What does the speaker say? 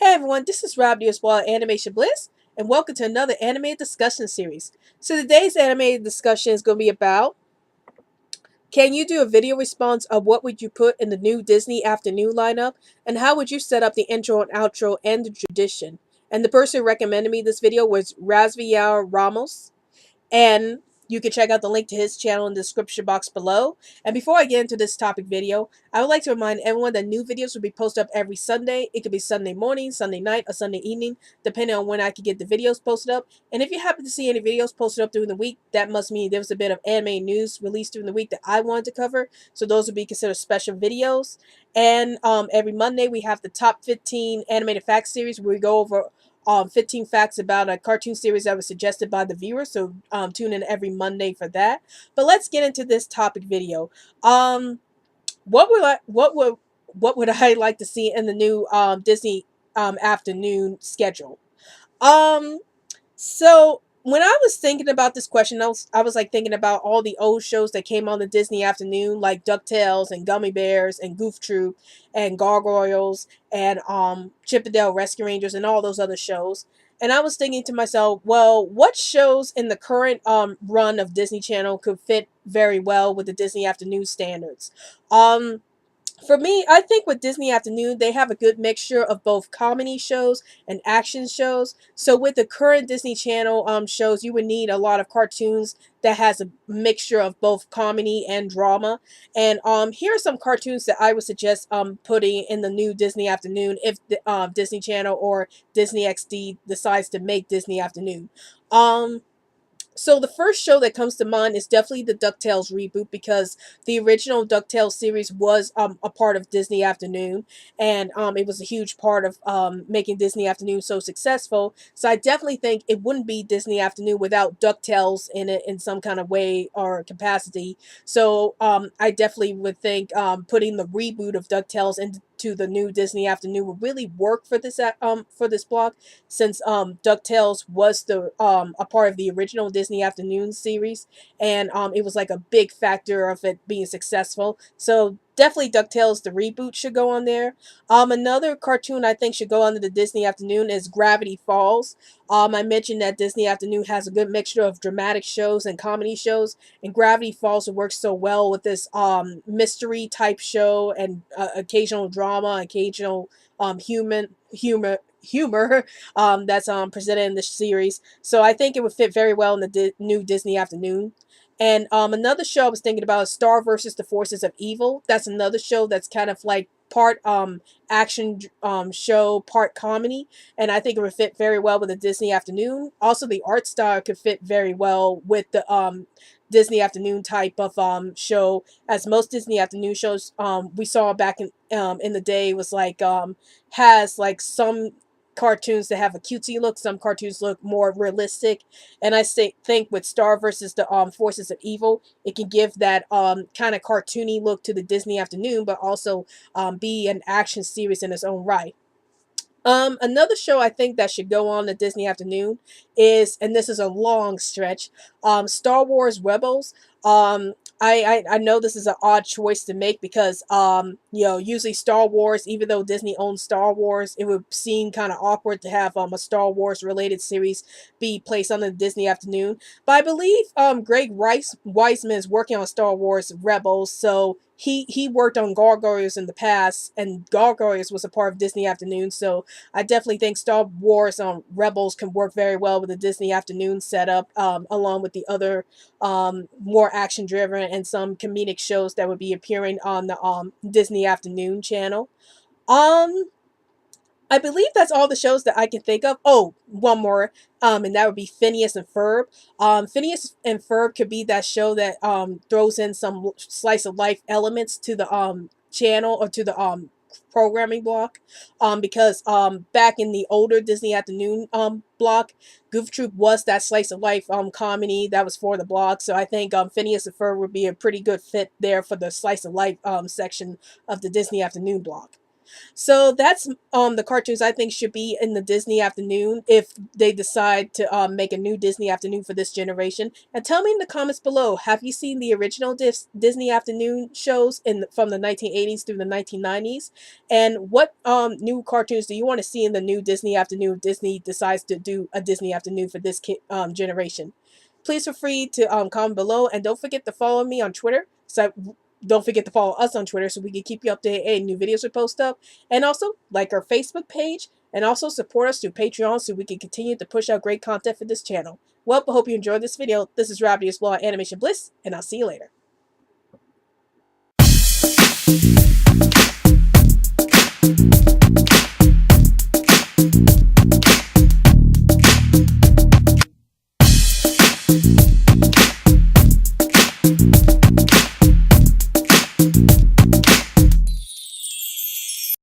Hey everyone, this is Rob Deerswall at Animation Bliss, and welcome to another animated discussion series. So today's animated discussion is going to be about, can you do a video response of what would you put in the new Disney afternoon lineup, and how would you set up the intro and outro and the tradition? And the person who recommended me this video was Razviel Ramos, and you can check out the link to his channel in the description box below. And before I get into this topic video, I would like to remind everyone that new videos will be posted up every Sunday. It could be Sunday morning, Sunday night, or Sunday evening, depending on when I can get the videos posted up. And if you happen to see any videos posted up during the week, that must mean there was a bit of anime news released during the week that I wanted to cover. So those would be considered special videos. And every Monday we have the top 15 animated facts series where we go over 15 facts about a cartoon series that was suggested by the viewer. So tune in every Monday for that. But let's get into this topic video. What would I like to see in the new Disney afternoon schedule? Um, so when I was thinking about this question, I was like thinking about all the old shows that came on the Disney afternoon, like DuckTales and Gummy Bears and Goof Troop and Gargoyles and Chip 'n Dale Rescue Rangers and all those other shows. And I was thinking to myself, well, what shows in the current run of Disney Channel could fit very well with the Disney afternoon standards? Um for me, I think with Disney Afternoon, they have a good mixture of both comedy shows and action shows. So with the current Disney Channel shows, you would need a lot of cartoons that has a mixture of both comedy and drama. And here are some cartoons that I would suggest putting in the new Disney Afternoon if the Disney Channel or Disney XD decides to make Disney Afternoon. Um so the first show that comes to mind is definitely the DuckTales reboot, because the original DuckTales series was a part of Disney Afternoon, and it was a huge part of making Disney Afternoon so successful. So I definitely think it wouldn't be Disney Afternoon without DuckTales in it in some kind of way or capacity. So I definitely would think putting the reboot of DuckTales into the new Disney Afternoon would really work for this block, since DuckTales was the a part of the original Disney Afternoon series, and it was like a big factor of it being successful. So definitely DuckTales the reboot should go on there. Another cartoon I think should go under the Disney Afternoon is Gravity Falls. I mentioned that Disney Afternoon has a good mixture of dramatic shows and comedy shows, and Gravity Falls works so well with this mystery type show and occasional drama, occasional humor that's presented in this series. So I think it would fit very well in the new Disney Afternoon. And another show I was thinking about is Star versus the Forces of Evil. That's another show that's kind of like part action show, part comedy, and I think it would fit very well with the Disney Afternoon. Also, the art style could fit very well with the Disney Afternoon type of show, as most Disney Afternoon shows we saw back in the day was like has like some cartoons that have a cutesy look, some cartoons look more realistic, and think with Star versus the Forces of Evil, it can give that kind of cartoony look to the Disney Afternoon, but also be an action series in its own right. Another show I think that should go on the Disney Afternoon is, and this is a long stretch, Star Wars Rebels. I know this is an odd choice to make because usually Star Wars, even though Disney owns Star Wars, it would seem kind of awkward to have a Star Wars related series be placed on the Disney Afternoon. But I believe Greg Weisman is working on Star Wars Rebels, so he worked on Gargoyles in the past, and Gargoyles was a part of Disney Afternoon. So I definitely think Star Wars Rebels can work very well with the Disney Afternoon setup, along with the other more action driven and some comedic shows that would be appearing on the Disney Afternoon channel. Um, I believe that's all the shows that I can think of. Oh, one more, and that would be Phineas and Ferb. Phineas and Ferb could be that show that throws in some slice of life elements to the channel or to the programming block, because back in the older Disney Afternoon block, Goof Troop was that slice of life comedy that was for the block. So I think Phineas and Ferb would be a pretty good fit there for the slice of life section of the Disney Afternoon block. So that's the cartoons I think should be in the Disney afternoon if they decide to make a new Disney afternoon for this generation. And tell me in the comments below, have you seen the original Disney afternoon shows from the 1980s through the 1990s? And what new cartoons do you want to see in the new Disney afternoon if Disney decides to do a Disney afternoon for this generation? Please feel free to comment below, and don't forget to follow me on Twitter. Don't forget to follow us on Twitter so we can keep you updated any new videos we post up. And also, like our Facebook page, and also support us through Patreon so we can continue to push out great content for this channel. Well, I hope you enjoyed this video. This is Rabbit Law Animation Bliss, and I'll see you later.